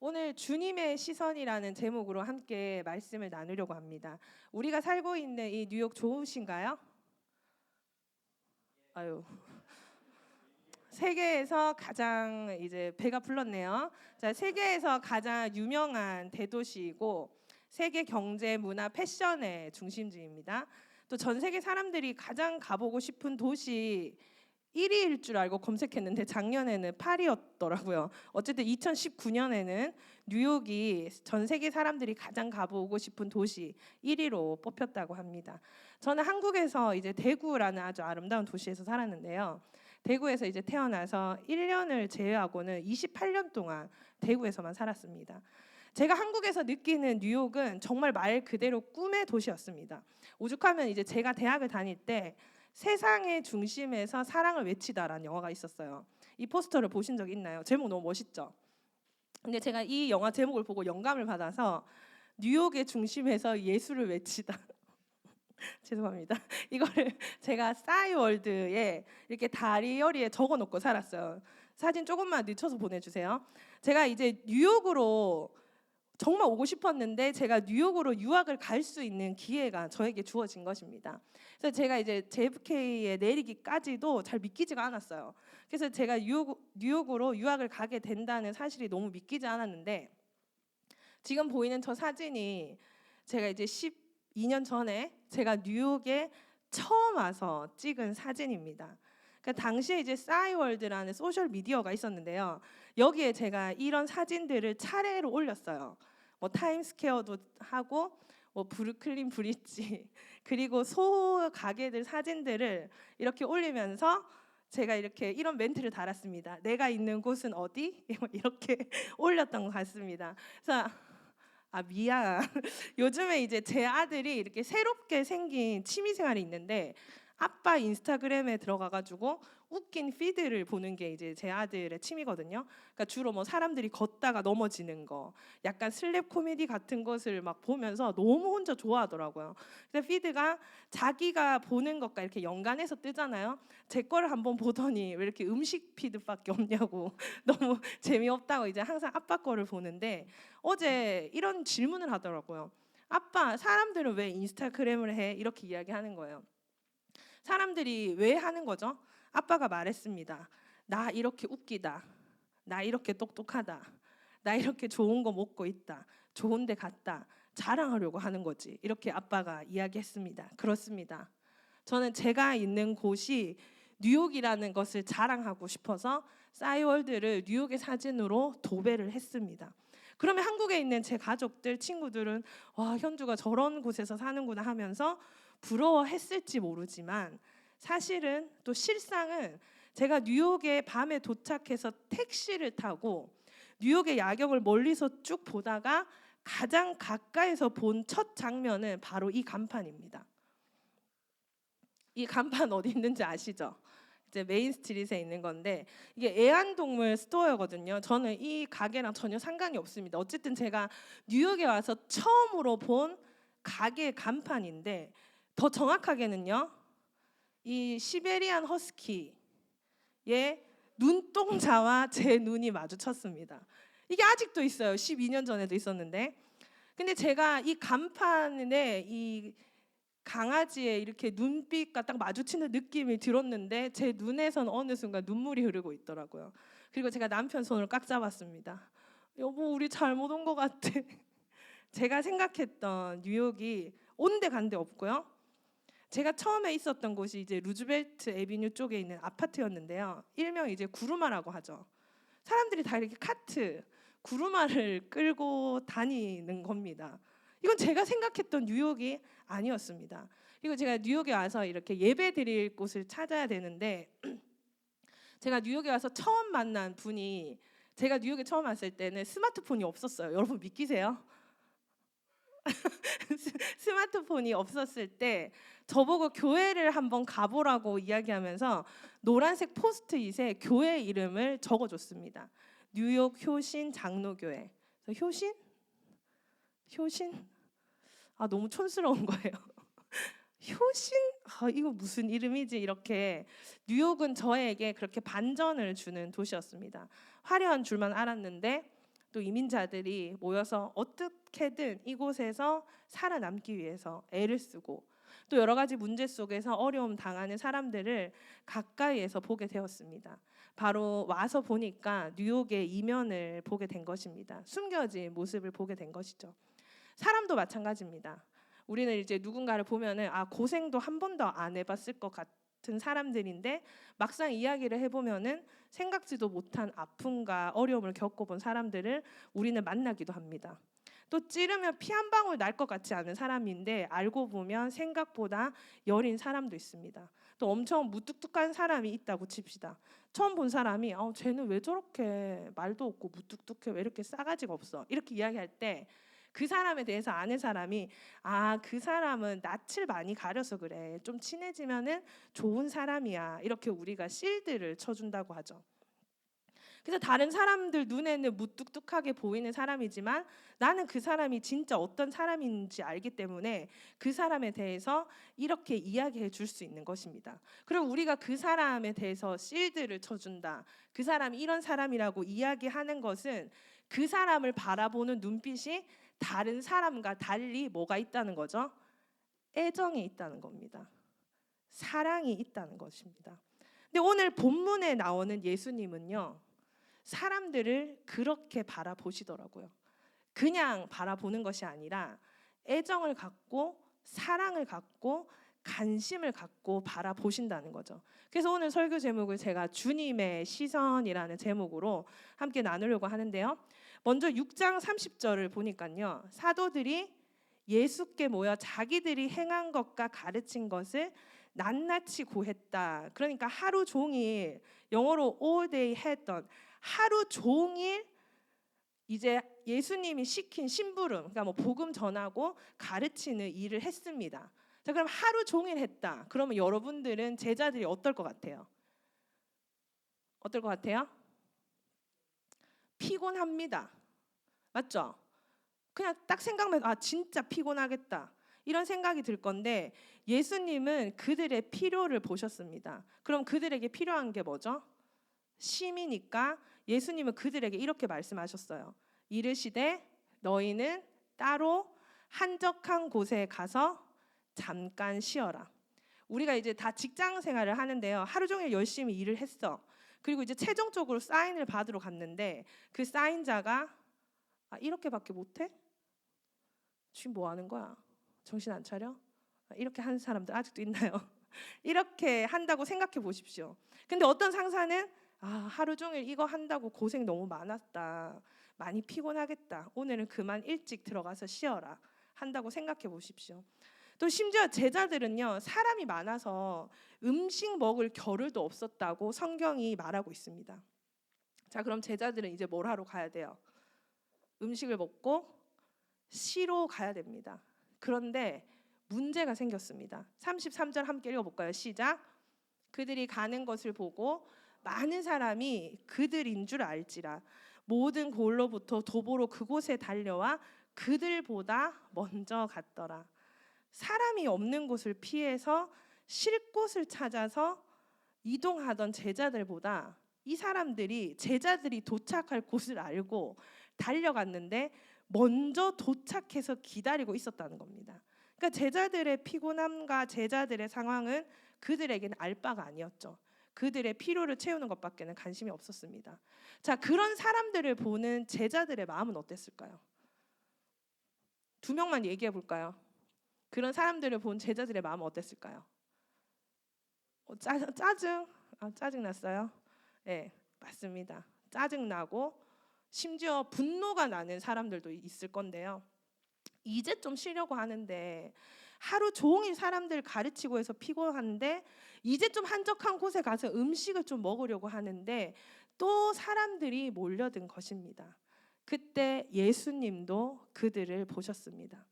오늘 주님의 시선이라는 제목으로 함께 말씀을 나누려고 합니다. 우리가 살고 있는 이 뉴욕 좋으신가요? 아유, 세계에서 가장 이제 배가 불렀네요. 자, 세계에서 가장 유명한 대도시이고 세계 경제, 문화, 패션의 중심지입니다. 또 전 세계 사람들이 가장 가보고 싶은 도시 1위일 줄 알고 검색했는데 작년에는 8위였더라고요. 어쨌든 2019년에는 뉴욕이 전 세계 사람들이 가장 가보고 싶은 도시 1위로 뽑혔다고 합니다. 저는 한국에서 이제 대구라는 아주 아름다운 도시에서 살았는데요. 대구에서 이제 태어나서 1년을 제외하고는 28년 동안 대구에서만 살았습니다. 제가 한국에서 느끼는 뉴욕은 정말 말 그대로 꿈의 도시였습니다. 오죽하면 이제 제가 대학을 다닐 때 세상의 중심에서 사랑을 외치다라는 영화가 있었어요. 이 포스터를 보신 적 있나요? 제목 너무 멋있죠? 근데 제가 이 영화 제목을 보고 영감을 받아서 뉴욕의 중심에서 예수를 외치다 죄송합니다. 이거를 제가 싸이월드에 이렇게 다리여리에 적어놓고 살았어요. 사진 조금만 늦춰서 보내주세요. 제가 이제 뉴욕으로 정말 오고 싶었는데 제가 뉴욕으로 유학을 갈 수 있는 기회가 저에게 주어진 것입니다. 그래서 제가 이제 JFK에 내리기까지도 잘 믿기지가 않았어요. 그래서 제가 뉴욕으로 유학을 가게 된다는 사실이 너무 믿기지 않았는데 지금 보이는 저 사진이 제가 이제 12년 전에 제가 뉴욕에 처음 와서 찍은 사진입니다. 그러니까 당시에 이제 싸이월드라는 소셜 미디어가 있었는데요. 여기에 제가 이런 사진들을 차례로 올렸어요. 뭐 타임스퀘어도 하고 뭐 브루클린 브릿지 그리고 소 가게들 사진들을 이렇게 올리면서 제가 이렇게 이런 멘트를 달았습니다. 내가 있는 곳은 어디? 이렇게 올렸던 것 같습니다. 그래서 미안. 요즘에 이제 제 아들이 이렇게 새롭게 생긴 취미생활이 있는데 아빠 인스타그램에 들어가가지고 웃긴 피드를 보는 게 이제 제 아들의 취미거든요. 그러니까 주로 뭐 사람들이 걷다가 넘어지는 거, 약간 슬랩 코미디 같은 것을 막 보면서 너무 혼자 좋아하더라고요. 그래서 피드가 자기가 보는 것과 이렇게 연관해서 뜨잖아요. 제 거를 한번 보더니 왜 이렇게 음식 피드밖에 없냐고 너무 재미없다고 이제 항상 아빠 거를 보는데 어제 이런 질문을 하더라고요. 아빠, 사람들은 왜 인스타그램을 해? 이렇게 이야기하는 거예요. 사람들이 왜 하는 거죠? 아빠가 말했습니다. 나 이렇게 웃기다. 나 이렇게 똑똑하다. 나 이렇게 좋은 거 먹고 있다. 좋은 데 갔다. 자랑하려고 하는 거지. 이렇게 아빠가 이야기했습니다. 그렇습니다. 저는 제가 있는 곳이 뉴욕이라는 것을 자랑하고 싶어서 싸이월드를 뉴욕의 사진으로 도배를 했습니다. 그러면 한국에 있는 제 가족들, 친구들은 와, 현주가 저런 곳에서 사는구나 하면서 부러워했을지 모르지만 사실은 또 실상은 제가 뉴욕에 밤에 도착해서 택시를 타고 뉴욕의 야경을 멀리서 쭉 보다가 가장 가까이서 본 첫 장면은 바로 이 간판입니다. 이 간판 어디 있는지 아시죠? 이제 메인 스트릿에 있는 건데 이게 애완동물 스토어거든요. 저는 이 가게랑 전혀 상관이 없습니다. 어쨌든 제가 뉴욕에 와서 처음으로 본 가게 간판인데 더 정확하게는요. 이 시베리안 허스키의 눈동자와 제 눈이 마주쳤습니다. 이게 아직도 있어요. 12년 전에도 있었는데. 근데 제가 이 간판에 이 강아지의 이렇게 눈빛과 딱 마주치는 느낌이 들었는데 제 눈에선 어느 순간 눈물이 흐르고 있더라고요. 그리고 제가 남편 손을 꽉 잡았습니다. 여보, 우리 잘못 온 것 같아. 제가 생각했던 뉴욕이 온데 간데 없고요. 제가 처음에 있었던 곳이 이제 루즈벨트 애비뉴 쪽에 있는 아파트였는데요. 일명 이제 구루마라고 하죠. 사람들이 다 이렇게 카트, 구루마를 끌고 다니는 겁니다. 이건 제가 생각했던 뉴욕이 아니었습니다. 그리고 제가 뉴욕에 와서 이렇게 예배 드릴 곳을 찾아야 되는데 제가 뉴욕에 와서 처음 만난 분이 제가 뉴욕에 처음 왔을 때는 스마트폰이 없었어요. 여러분 믿기세요? 스마트폰이 없었을 때 저보고 교회를 한번 가보라고 이야기하면서 노란색 포스트잇에 교회 이름을 적어줬습니다. 뉴욕 효신 장로교회. 효신? 효신? 너무 촌스러운 거예요. 효신? 이거 무슨 이름이지? 이렇게 뉴욕은 저에게 그렇게 반전을 주는 도시였습니다. 화려한 줄만 알았는데 또 이민자들이 모여서 어떻게든 이곳에서 살아남기 위해서 애를 쓰고 또 여러 가지 문제 속에서 어려움 당하는 사람들을 가까이에서 보게 되었습니다. 바로 와서 보니까 뉴욕의 이면을 보게 된 것입니다. 숨겨진 모습을 보게 된 것이죠. 사람도 마찬가지입니다. 우리는 이제 누군가를 보면은 고생도 한 번도 안 해봤을 것 같은 사람들인데 막상 이야기를 해보면은 생각지도 못한 아픔과 어려움을 겪어본 사람들을 우리는 만나기도 합니다. 또 찌르면 피 한 방울 날 것 같지 않은 사람인데 알고 보면 생각보다 여린 사람도 있습니다. 또 엄청 무뚝뚝한 사람이 있다고 칩시다. 처음 본 사람이 쟤는 왜 저렇게 말도 없고 무뚝뚝해, 왜 이렇게 싸가지가 없어, 이렇게 이야기할 때 그 사람에 대해서 아는 사람이 그 사람은 낯을 많이 가려서 그래, 좀 친해지면은 좋은 사람이야, 이렇게 우리가 실드를 쳐준다고 하죠. 그래서 다른 사람들 눈에는 무뚝뚝하게 보이는 사람이지만 나는 그 사람이 진짜 어떤 사람인지 알기 때문에 그 사람에 대해서 이렇게 이야기해 줄 수 있는 것입니다. 그럼 우리가 그 사람에 대해서 실드를 쳐준다, 그 사람이 이런 사람이라고 이야기하는 것은 그 사람을 바라보는 눈빛이 다른 사람과 달리 뭐가 있다는 거죠? 애정이 있다는 겁니다. 사랑이 있다는 것입니다. 근데 오늘 본문에 나오는 예수님은요, 사람들을 그렇게 바라보시더라고요. 그냥 바라보는 것이 아니라 애정을 갖고 사랑을 갖고 관심을 갖고 바라보신다는 거죠. 그래서 오늘 설교 제목을 제가 주님의 시선이라는 제목으로 함께 나누려고 하는데요. 먼저 6장 30절을 보니까요, 사도들이 예수께 모여 자기들이 행한 것과 가르친 것을 낱낱이 고했다. 그러니까 하루 종일, 영어로 all day 했던, 하루 종일 이제 예수님이 시킨 심부름, 그러니까 뭐 복음 전하고 가르치는 일을 했습니다. 자, 그럼 하루 종일 했다. 그러면 여러분들은 제자들이 어떨 것 같아요? 어떨 것 같아요? 피곤합니다. 맞죠? 그냥 딱 생각만 진짜 피곤하겠다, 이런 생각이 들 건데 예수님은 그들의 필요를 보셨습니다. 그럼 그들에게 필요한 게 뭐죠? 쉼이니까 예수님은 그들에게 이렇게 말씀하셨어요. 이르시되 너희는 따로 한적한 곳에 가서 잠깐 쉬어라. 우리가 이제 다 직장 생활을 하는데요, 하루 종일 열심히 일을 했어. 그리고 이제 최종적으로 사인을 받으러 갔는데 그 사인자가 이렇게밖에 못해? 지금 뭐 하는 거야? 정신 안 차려? 이렇게 하는 사람들 아직도 있나요? 이렇게 한다고 생각해 보십시오. 근데 어떤 상사는 하루 종일 이거 한다고 고생 너무 많았다, 많이 피곤하겠다, 오늘은 그만 일찍 들어가서 쉬어라 한다고 생각해 보십시오. 또 심지어 제자들은요, 사람이 많아서 음식 먹을 겨를도 없었다고 성경이 말하고 있습니다. 자, 그럼 제자들은 이제 뭘 하러 가야 돼요? 음식을 먹고 쉬러 가야 됩니다. 그런데 문제가 생겼습니다. 33절 함께 읽어볼까요? 시작. 그들이 가는 것을 보고 많은 사람이 그들인 줄 알지라 모든 골로부터 도보로 그곳에 달려와 그들보다 먼저 갔더라. 사람이 없는 곳을 피해서 쉴 곳을 찾아서 이동하던 제자들보다 이 사람들이 제자들이 도착할 곳을 알고 달려갔는데 먼저 도착해서 기다리고 있었다는 겁니다. 그러니까 제자들의 피곤함과 제자들의 상황은 그들에게는 알 바가 아니었죠. 그들의 필요를 채우는 것밖에는 관심이 없었습니다. 자, 그런 사람들을 보는 제자들의 마음은 어땠을까요? 두 명만 얘기해 볼까요? 그런 사람들을 본 제자들의 마음은 어땠을까요? 짜증 났어요? 네, 맞습니다. 짜증 나고 심지어 분노가 나는 사람들도 있을 건데요. 이제 좀 쉬려고 하는데, 하루 종일 사람들 가르치고 해서 피곤한데 이제 좀 한적한 곳에 가서 음식을 좀 먹으려고 하는데 또 사람들이 몰려든 것입니다. 그때 예수님도 그들을 보셨습니다.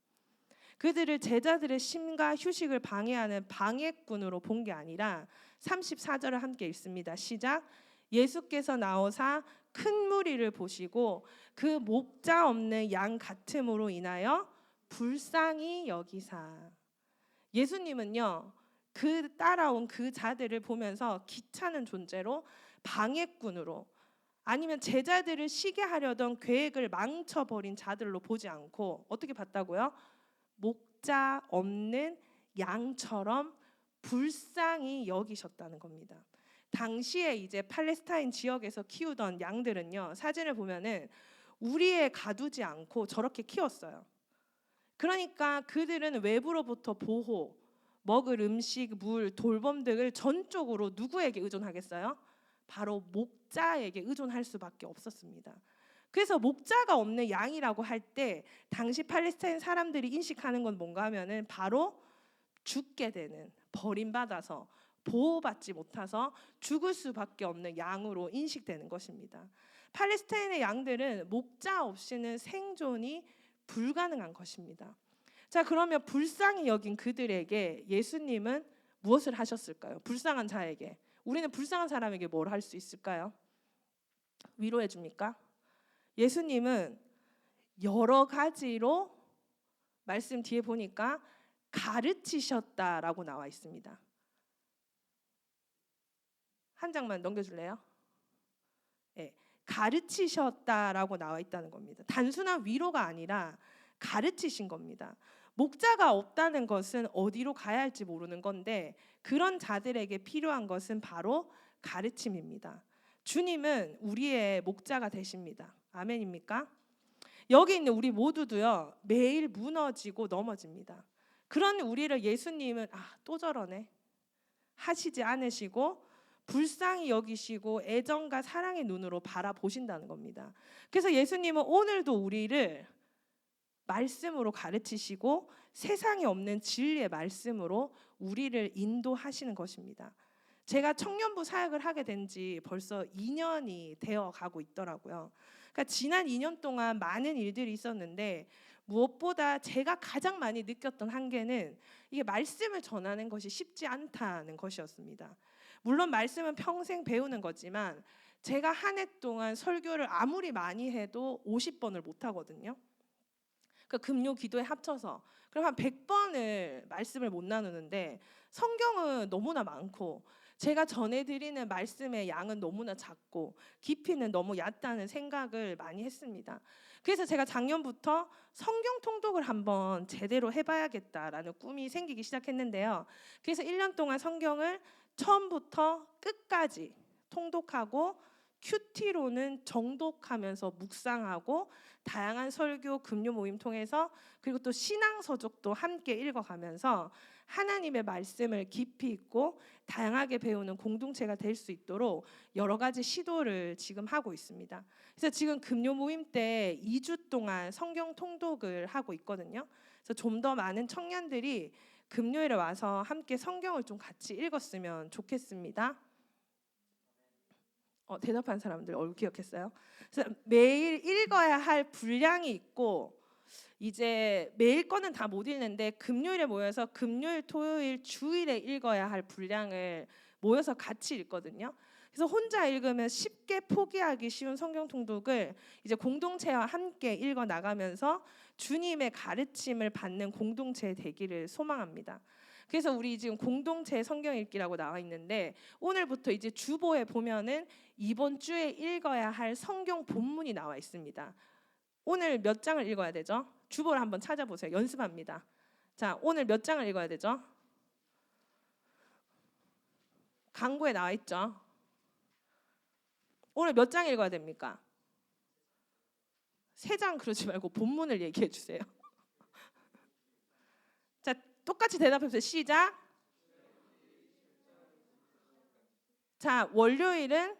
그들을 제자들의 쉼과 휴식을 방해하는 방해꾼으로 본 게 아니라 34절을 함께 읽습니다. 시작. 예수께서 나오사 큰 무리를 보시고 그 목자 없는 양 같음으로 인하여 불쌍히 여기사. 예수님은요, 그 따라온 그 자들을 보면서 귀찮은 존재로, 방해꾼으로, 아니면 제자들을 쉬게 하려던 계획을 망쳐버린 자들로 보지 않고 어떻게 봤다고요? 목자 없는 양처럼 불쌍히 여기셨다는 겁니다. 당시에 이제 팔레스타인 지역에서 키우던 양들은요, 사진을 보면은 우리에 가두지 않고 저렇게 키웠어요. 그러니까 그들은 외부로부터 보호, 먹을 음식, 물, 돌봄 등을 전적으로 누구에게 의존하겠어요? 바로 목자에게 의존할 수밖에 없었습니다. 그래서 목자가 없는 양이라고 할 때 당시 팔레스타인 사람들이 인식하는 건 뭔가 하면은 바로 죽게 되는, 버림받아서 보호받지 못해서 죽을 수밖에 없는 양으로 인식되는 것입니다. 팔레스타인의 양들은 목자 없이는 생존이 불가능한 것입니다. 자, 그러면 불쌍히 여긴 그들에게 예수님은 무엇을 하셨을까요? 불쌍한 자에게. 우리는 불쌍한 사람에게 뭘 할 수 있을까요? 위로해 줍니까? 예수님은 여러 가지로 말씀 뒤에 보니까 가르치셨다라고 나와 있습니다. 한 장만 넘겨줄래요? 네, 가르치셨다라고 나와 있다는 겁니다. 단순한 위로가 아니라 가르치신 겁니다. 목자가 없다는 것은 어디로 가야 할지 모르는 건데 그런 자들에게 필요한 것은 바로 가르침입니다. 주님은 우리의 목자가 되십니다. 아멘입니까? 여기 있는 우리 모두도요, 매일 무너지고 넘어집니다. 그런 우리를 예수님은 또 저러네 하시지 않으시고 불쌍히 여기시고 애정과 사랑의 눈으로 바라보신다는 겁니다. 그래서 예수님은 오늘도 우리를 말씀으로 가르치시고 세상에 없는 진리의 말씀으로 우리를 인도하시는 것입니다. 제가 청년부 사역을 하게 된 지 벌써 2년이 되어 가고 있더라고요. 그러니까 지난 2년 동안 많은 일들이 있었는데 무엇보다 제가 가장 많이 느꼈던 한계는 이게 말씀을 전하는 것이 쉽지 않다는 것이었습니다. 물론 말씀은 평생 배우는 거지만 제가 한 해 동안 설교를 아무리 많이 해도 50번을 못 하거든요. 그 금요 기도에 합쳐서 그럼 한 100번을 말씀을 못 나누는데 성경은 너무나 많고 제가 전해드리는 말씀의 양은 너무나 작고 깊이는 너무 얕다는 생각을 많이 했습니다. 그래서 제가 작년부터 성경 통독을 한번 제대로 해봐야겠다라는 꿈이 생기기 시작했는데요. 그래서 1년 동안 성경을 처음부터 끝까지 통독하고 큐티로는 정독하면서 묵상하고 다양한 설교, 금요 모임 통해서 그리고 또 신앙 서적도 함께 읽어가면서 하나님의 말씀을 깊이 있고 다양하게 배우는 공동체가 될 수 있도록 여러 가지 시도를 지금 하고 있습니다. 그래서 지금 금요 모임 때 2주 동안 성경 통독을 하고 있거든요. 그래서 좀 더 많은 청년들이 금요일에 와서 함께 성경을 좀 같이 읽었으면 좋겠습니다. 대답한 사람들 얼굴 기억했어요. 그래서 매일 읽어야 할 분량이 있고 이제 매일 거는 다 못 읽는데 금요일에 모여서 금요일, 토요일, 주일에 읽어야 할 분량을 모여서 같이 읽거든요. 그래서 혼자 읽으면 쉽게 포기하기 쉬운 성경 통독을 이제 공동체와 함께 읽어 나가면서 주님의 가르침을 받는 공동체 되기를 소망합니다. 그래서 우리 지금 공동체 성경 읽기라고 나와 있는데 오늘부터 이제 주보에 보면은 이번 주에 읽어야 할 성경 본문이 나와 있습니다. 오늘 몇 장을 읽어야 되죠? 주보를 한번 찾아보세요. 연습합니다. 자, 오늘 몇 장을 읽어야 되죠? 강구에 나와 있죠? 오늘 몇 장 읽어야 됩니까? 3장 그러지 말고 본문을 얘기해 주세요. 자, 똑같이 대답해보세요. 시작. 자, 월요일은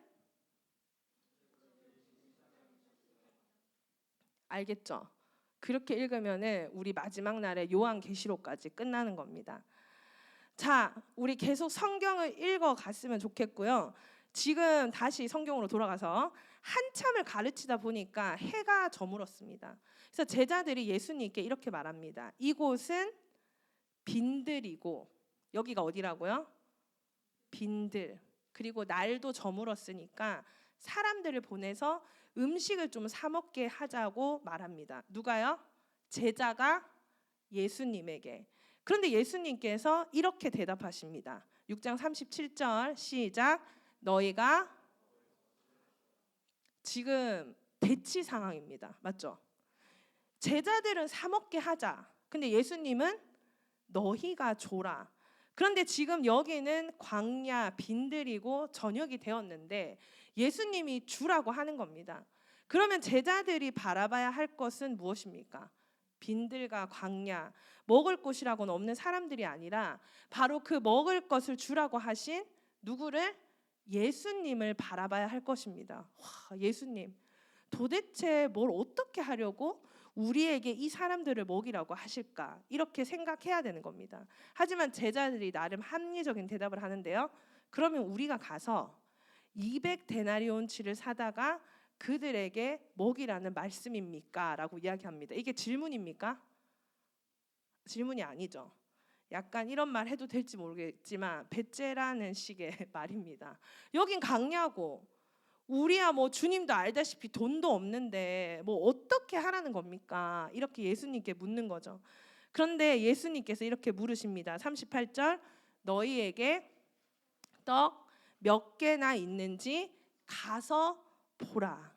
알겠죠? 그렇게 읽으면은 우리 마지막 날에 요한계시록까지 끝나는 겁니다. 자, 우리 계속 성경을 읽어갔으면 좋겠고요. 지금 다시 성경으로 돌아가서 한참을 가르치다 보니까 해가 저물었습니다. 그래서 제자들이 예수님께 이렇게 말합니다. 이곳은 빈들이고 여기가 어디라고요? 빈들. 그리고 날도 저물었으니까 사람들을 보내서 음식을 좀 사 먹게 하자고 말합니다. 누가요? 제자가 예수님에게. 그런데 예수님께서 이렇게 대답하십니다. 6장 37절 시작. 너희가 지금 대치 상황입니다. 맞죠? 제자들은 사 먹게 하자. 근데 예수님은 너희가 줘라. 그런데 지금 여기는 광야 빈들이고 저녁이 되었는데 예수님이 주라고 하는 겁니다. 그러면 제자들이 바라봐야 할 것은 무엇입니까? 빈들과 광야, 먹을 곳이라고는 없는 사람들이 아니라 바로 그 먹을 것을 주라고 하신 누구를? 예수님을 바라봐야 할 것입니다. 와, 예수님 도대체 뭘 어떻게 하려고 우리에게 이 사람들을 먹이라고 하실까? 이렇게 생각해야 되는 겁니다. 하지만 제자들이 나름 합리적인 대답을 하는데요. 그러면 우리가 가서 200데나리온치를 사다가 그들에게 먹이라는 말씀입니까? 라고 이야기합니다. 이게 질문입니까? 질문이 아니죠. 약간 이런 말 해도 될지 모르겠지만 배째라는 식의 말입니다. 여긴 강야고 우리야 뭐 주님도 알다시피 돈도 없는데 뭐 어떻게 하라는 겁니까? 이렇게 예수님께 묻는 거죠. 그런데 예수님께서 이렇게 물으십니다. 38절 너희에게 떡 몇 개나 있는지 가서 보라.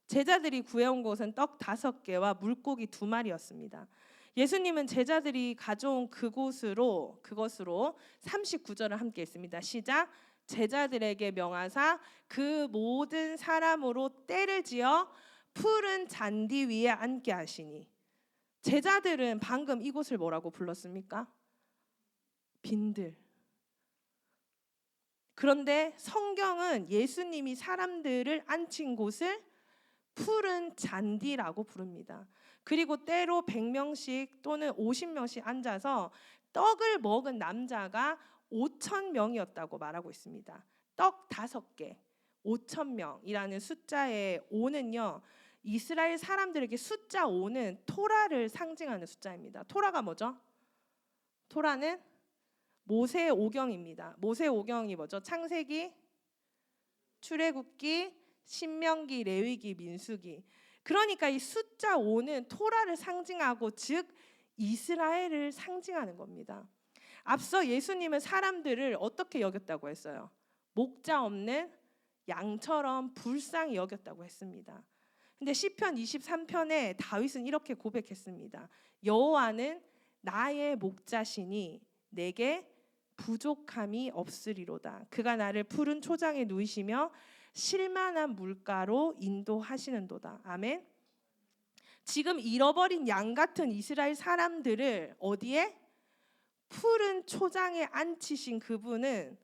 제자들이 구해온 것은 떡 5개와 물고기 2마리였습니다. 예수님은 제자들이 가져온 그것으로 39절을 함께 있습니다. 시작. 제자들에게 명하사 그 모든 사람으로 떼를 지어 푸른 잔디 위에 앉게 하시니. 제자들은 방금 이곳을 뭐라고 불렀습니까? 빈들. 그런데 성경은 예수님이 사람들을 앉힌 곳을 푸른 잔디라고 부릅니다. 그리고 때로 100명씩 또는 50명씩 앉아서 떡을 먹은 남자가 5,000명이었다고 말하고 있습니다. 떡 5개, 5,000명이라는 숫자의 5는요. 이스라엘 사람들에게 숫자 5는 토라를 상징하는 숫자입니다. 토라가 뭐죠? 토라는 모세 오경입니다. 모세 오경이 뭐죠? 창세기, 출애굽기, 신명기, 레위기, 민수기. 그러니까 이 숫자 5는 토라를 상징하고 즉 이스라엘을 상징하는 겁니다. 앞서 예수님은 사람들을 어떻게 여겼다고 했어요? 목자 없는 양처럼 불쌍히 여겼다고 했습니다. 근데 시편 23편에 다윗은 이렇게 고백했습니다. 여호와는 나의 목자시니 내게 부족함이 없으리로다. 그가 나를 푸른 초장에 누이시며 실만한 물가로 인도하시는도다. 아멘. 지금 잃어버린 양 같은 이스라엘 사람들을 어디에? 푸른 초장에 앉히신 그분은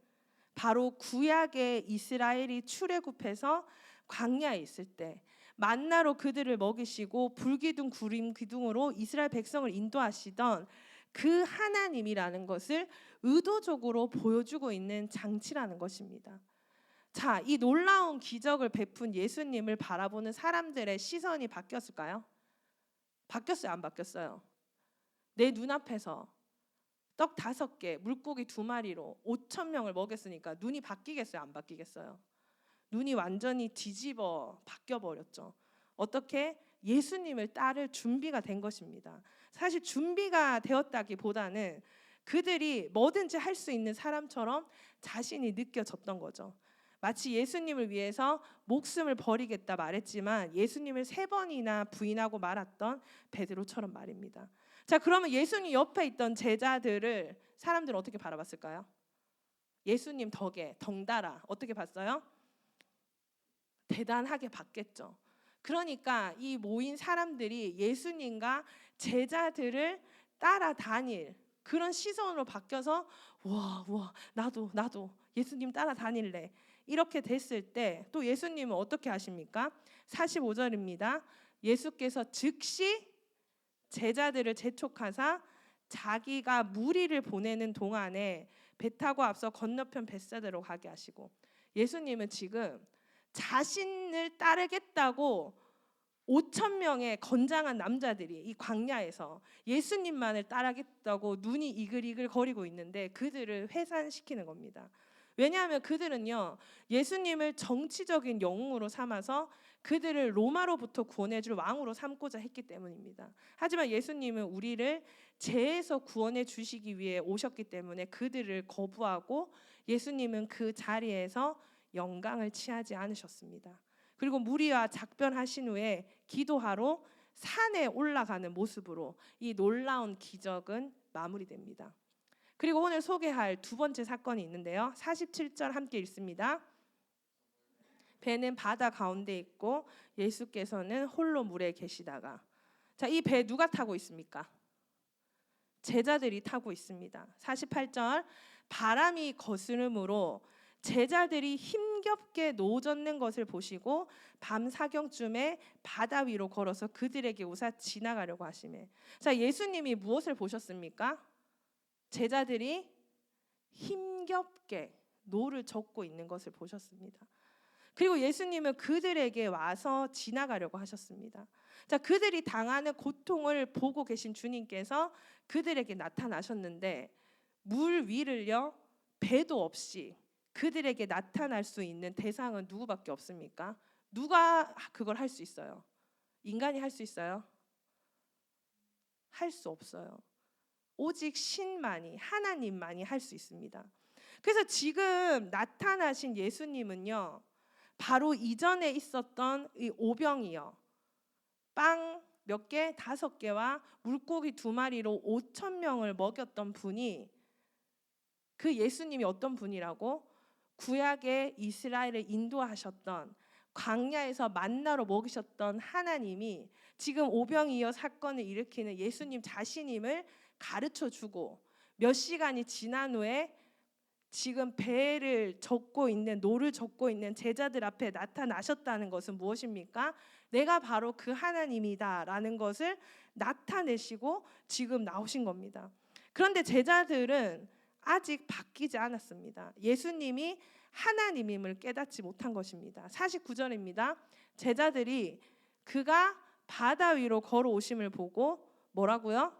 바로 구약의 이스라엘이 출애굽해서 광야에 있을 때 만나로 그들을 먹이시고 불기둥 구름 기둥으로 이스라엘 백성을 인도하시던 그 하나님이라는 것을 의도적으로 보여주고 있는 장치라는 것입니다. 자, 이 놀라운 기적을 베푼 예수님을 바라보는 사람들의 시선이 바뀌었을까요? 바뀌었어요? 안 바뀌었어요? 내 눈앞에서 떡 5개, 물고기 2마리로 5,000명을 먹였으니까 눈이 바뀌겠어요? 안 바뀌겠어요? 눈이 완전히 뒤집어 바뀌어버렸죠. 어떻게? 예수님을 따를 준비가 된 것입니다. 사실 준비가 되었다기보다는 그들이 뭐든지 할 수 있는 사람처럼 자신이 느껴졌던 거죠. 마치 예수님을 위해서 목숨을 버리겠다 말했지만 예수님을 3번이나 부인하고 말았던 베드로처럼 말입니다. 자, 그러면 예수님 옆에 있던 제자들을 사람들은 어떻게 바라봤을까요? 예수님 덕에 덩달아 어떻게 봤어요? 대단하게 봤겠죠. 그러니까 이 모인 사람들이 예수님과 제자들을 따라다닐 그런 시선으로 바뀌어서 와 나도 예수님 따라다닐래 이렇게 됐을 때 또 예수님은 어떻게 하십니까? 45절입니다. 예수께서 즉시 제자들을 재촉하사 자기가 무리를 보내는 동안에 배 타고 앞서 건너편 벳사다로 가게 하시고 예수님은 지금 자신을 따르겠다고 5,000명의 건장한 남자들이 이 광야에서 예수님만을 따르겠다고 눈이 이글이글 거리고 있는데 그들을 회산시키는 겁니다. 왜냐하면 그들은요 예수님을 정치적인 영웅으로 삼아서 그들을 로마로부터 구원해줄 왕으로 삼고자 했기 때문입니다. 하지만 예수님은 우리를 죄에서 구원해 주시기 위해 오셨기 때문에 그들을 거부하고 예수님은 그 자리에서 영광을 취하지 않으셨습니다. 그리고 무리와 작별하신 후에 기도하러 산에 올라가는 모습으로 이 놀라운 기적은 마무리됩니다. 그리고 오늘 소개할 두 번째 사건이 있는데요. 47절 함께 읽습니다. 배는 바다 가운데 있고 예수께서는 홀로 물에 계시다가, 자, 이 배 누가 타고 있습니까? 제자들이 타고 있습니다. 48절, 바람이 거스름으로 제자들이 힘겹게 노젓는 것을 보시고 밤 사경쯤에 바다 위로 걸어서 그들에게 웃어 지나가려고 하시매. 자, 예수님이 무엇을 보셨습니까? 제자들이 힘겹게 노를 젓고 있는 것을 보셨습니다. 그리고 예수님은 그들에게 와서 지나가려고 하셨습니다. 자, 그들이 당하는 고통을 보고 계신 주님께서 그들에게 나타나셨는데 물 위를요, 배도 없이 그들에게 나타날 수 있는 대상은 누구밖에 없습니까? 누가 그걸 할 수 있어요? 인간이 할 수 있어요? 할 수 없어요. 오직 신만이, 하나님만이 할 수 있습니다. 그래서 지금 나타나신 예수님은요, 바로 이전에 있었던 이 오병이요, 빵 몇 개, 5개와 물고기 2마리로 5,000명을 먹였던 분이, 그 예수님이 어떤 분이라고? 구약의 이스라엘을 인도하셨던, 광야에서 만나로 먹이셨던 하나님이 지금 오병이어 사건을 일으키는 예수님 자신임을 가르쳐주고, 몇 시간이 지난 후에 지금 배를 젓고 있는, 노를 젓고 있는 제자들 앞에 나타나셨다는 것은 무엇입니까? 내가 바로 그 하나님이다 라는 것을 나타내시고 지금 나오신 겁니다. 그런데 제자들은 아직 바뀌지 않았습니다. 예수님이 하나님임을 깨닫지 못한 것입니다. 49절입니다. 제자들이 그가 바다 위로 걸어오심을 보고 뭐라고요?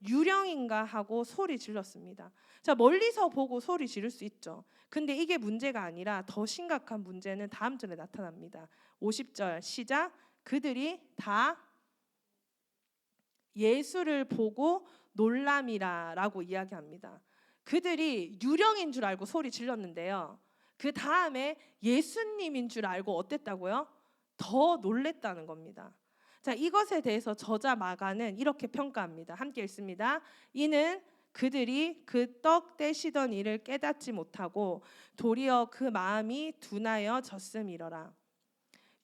유령인가 하고 소리 질렀습니다. 자, 멀리서 보고 소리 지를 수 있죠. 근데 이게 문제가 아니라 더 심각한 문제는 다음 절에 나타납니다. 50절 시작. 그들이 다 예수를 보고 놀람이라 라고 이야기합니다. 그들이 유령인 줄 알고 소리 질렀는데요, 그 다음에 예수님인 줄 알고 어땠다고요? 더 놀랬다는 겁니다. 자, 이것에 대해서 저자 마가는 이렇게 평가합니다. 함께 읽습니다. 이는 그들이 그 떡 떼시던 일을 깨닫지 못하고 도리어 그 마음이 둔하여 졌음이러라.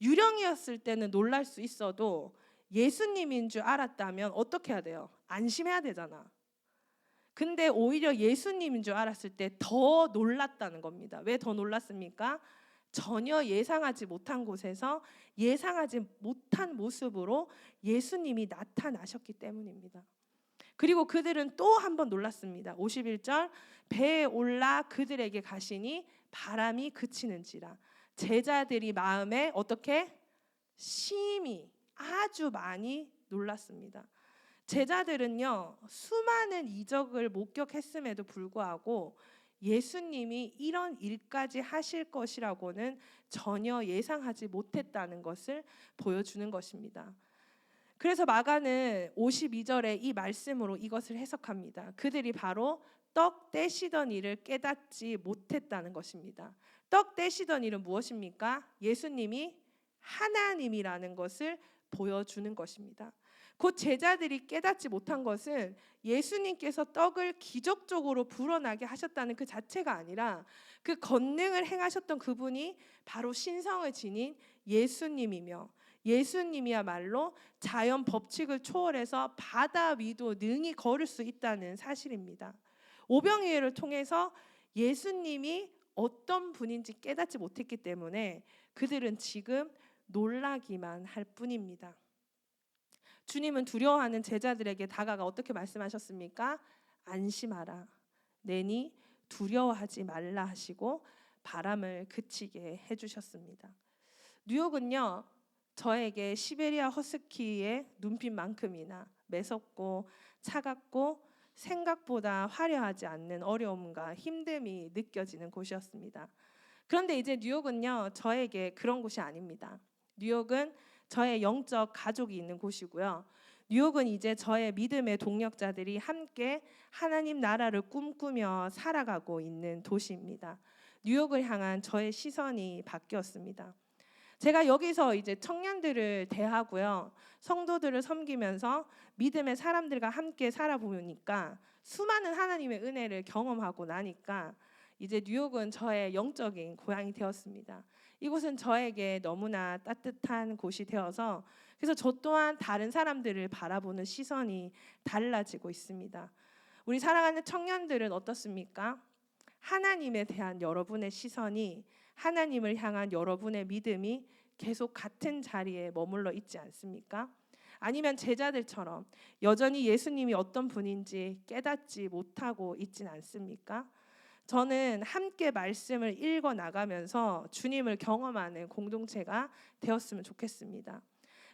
유령이었을 때는 놀랄 수 있어도 예수님인 줄 알았다면 어떻게 해야 돼요? 안심해야 되잖아. 근데 오히려 예수님인 줄 알았을 때 더 놀랐다는 겁니다. 왜 더 놀랐습니까? 전혀 예상하지 못한 곳에서 예상하지 못한 모습으로 예수님이 나타나셨기 때문입니다. 그리고 그들은 또 한 번 놀랐습니다. 51절 배에 올라 그들에게 가시니 바람이 그치는지라. 제자들이 마음에 어떻게? 심히 아주 많이 놀랐습니다. 제자들은요, 수많은 이적을 목격했음에도 불구하고 예수님이 이런 일까지 하실 것이라고는 전혀 예상하지 못했다는 것을 보여주는 것입니다. 그래서 마가는 52절에 이 말씀으로 이것을 해석합니다. 그들이 바로 떡 떼시던 일을 깨닫지 못했다는 것입니다. 떡 떼시던 일은 무엇입니까? 예수님이 하나님이라는 것을 보여주는 것입니다. 곧 제자들이 깨닫지 못한 것은 예수님께서 떡을 기적적으로 불어나게 하셨다는 그 자체가 아니라 그 권능을 행하셨던 그분이 바로 신성을 지닌 예수님이며, 예수님이야말로 자연 법칙을 초월해서 바다 위도 능히 걸을 수 있다는 사실입니다. 오병이어를 통해서 예수님이 어떤 분인지 깨닫지 못했기 때문에 그들은 지금 놀라기만 할 뿐입니다. 주님은 두려워하는 제자들에게 다가가 어떻게 말씀하셨습니까? 안심하라. 내니 두려워하지 말라 하시고 바람을 그치게 해주셨습니다. 뉴욕은요, 저에게 시베리아 허스키의 눈빛만큼이나 매섭고 차갑고 생각보다 화려하지 않는 어려움과 힘듦이 느껴지는 곳이었습니다. 그런데 이제 뉴욕은요, 저에게 그런 곳이 아닙니다. 뉴욕은 저의 영적 가족이 있는 곳이고요. 뉴욕은 이제 저의 믿음의 동력자들이 함께 하나님 나라를 꿈꾸며 살아가고 있는 도시입니다. 뉴욕을 향한 저의 시선이 바뀌었습니다. 제가 여기서 이제 청년들을 대하고요, 성도들을 섬기면서 믿음의 사람들과 함께 살아보니까 수많은 하나님의 은혜를 경험하고 나니까 이제 뉴욕은 저의 영적인 고향이 되었습니다. 이곳은 저에게 너무나 따뜻한 곳이 되어서 그래서 저 또한 다른 사람들을 바라보는 시선이 달라지고 있습니다. 우리 사랑하는 청년들은 어떻습니까? 하나님에 대한 여러분의 시선이, 하나님을 향한 여러분의 믿음이 계속 같은 자리에 머물러 있지 않습니까? 아니면 제자들처럼 여전히 예수님이 어떤 분인지 깨닫지 못하고 있진 않습니까? 저는 함께 말씀을 읽어 나가면서 주님을 경험하는 공동체가 되었으면 좋겠습니다.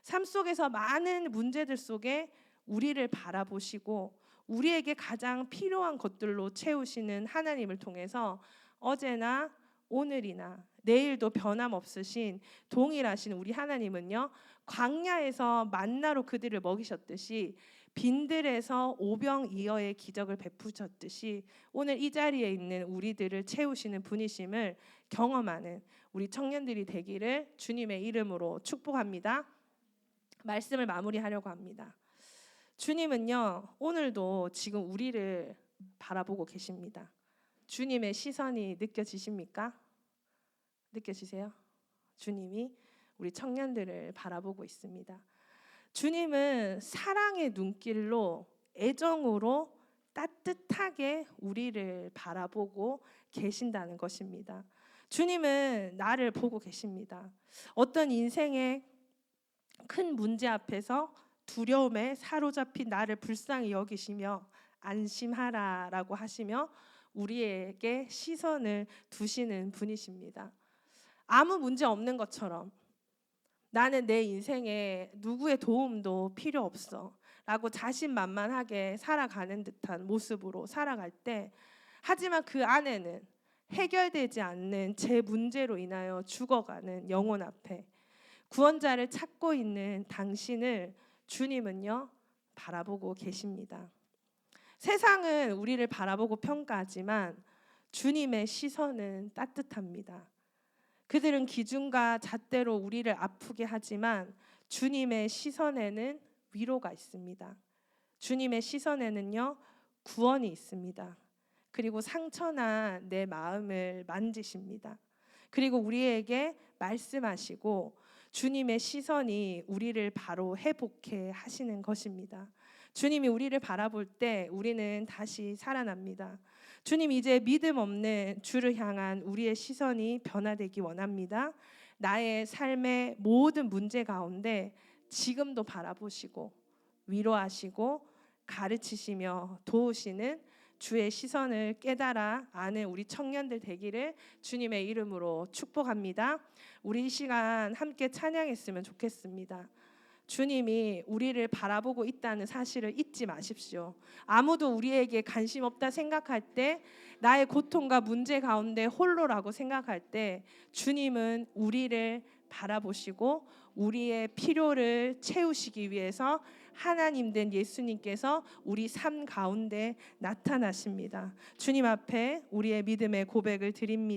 삶 속에서 많은 문제들 속에 우리를 바라보시고 우리에게 가장 필요한 것들로 채우시는 하나님을 통해서 어제나 오늘이나 내일도 변함없으신 동일하신 우리 하나님은요, 광야에서 만나로 그들을 먹이셨듯이 빈들에서 오병이어의 기적을 베푸셨듯이 오늘 이 자리에 있는 우리들을 채우시는 분이심을 경험하는 우리 청년들이 되기를 주님의 이름으로 축복합니다. 말씀을 마무리하려고 합니다. 주님은요, 오늘도 지금 우리를 바라보고 계십니다. 주님의 시선이 느껴지십니까? 느껴지세요? 주님이 우리 청년들을 바라보고 있습니다. 주님은 사랑의 눈길로, 애정으로 따뜻하게 우리를 바라보고 계신다는 것입니다. 주님은 나를 보고 계십니다. 어떤 인생의 큰 문제 앞에서 두려움에 사로잡힌 나를 불쌍히 여기시며 안심하라라고 하시며 우리에게 시선을 두시는 분이십니다. 아무 문제 없는 것처럼 나는 내 인생에 누구의 도움도 필요 없어 라고 자신만만하게 살아가는 듯한 모습으로 살아갈 때, 하지만 그 안에는 해결되지 않는 제 문제로 인하여 죽어가는 영혼 앞에 구원자를 찾고 있는 당신을 주님은요, 바라보고 계십니다. 세상은 우리를 바라보고 평가하지만 주님의 시선은 따뜻합니다. 그들은 기준과 잣대로 우리를 아프게 하지만 주님의 시선에는 위로가 있습니다. 주님의 시선에는요, 구원이 있습니다. 그리고 상처난 내 마음을 만지십니다. 그리고 우리에게 말씀하시고 주님의 시선이 우리를 바로 회복해 하시는 것입니다. 주님이 우리를 바라볼 때 우리는 다시 살아납니다. 주님, 이제 믿음 없는 주를 향한 우리의 시선이 변화되기 원합니다. 나의 삶의 모든 문제 가운데 지금도 바라보시고 위로하시고 가르치시며 도우시는 주의 시선을 깨달아 아는 우리 청년들 되기를 주님의 이름으로 축복합니다. 우리 이 시간 함께 찬양했으면 좋겠습니다. 주님이 우리를 바라보고 있다는 사실을 잊지 마십시오. 아무도 우리에게 관심 없다 생각할 때, 나의 고통과 문제 가운데 홀로라고 생각할 때 주님은 우리를 바라보시고 우리의 필요를 채우시기 위해서 하나님 된 예수님께서 우리 삶 가운데 나타나십니다. 주님 앞에 우리의 믿음의 고백을 드립니다.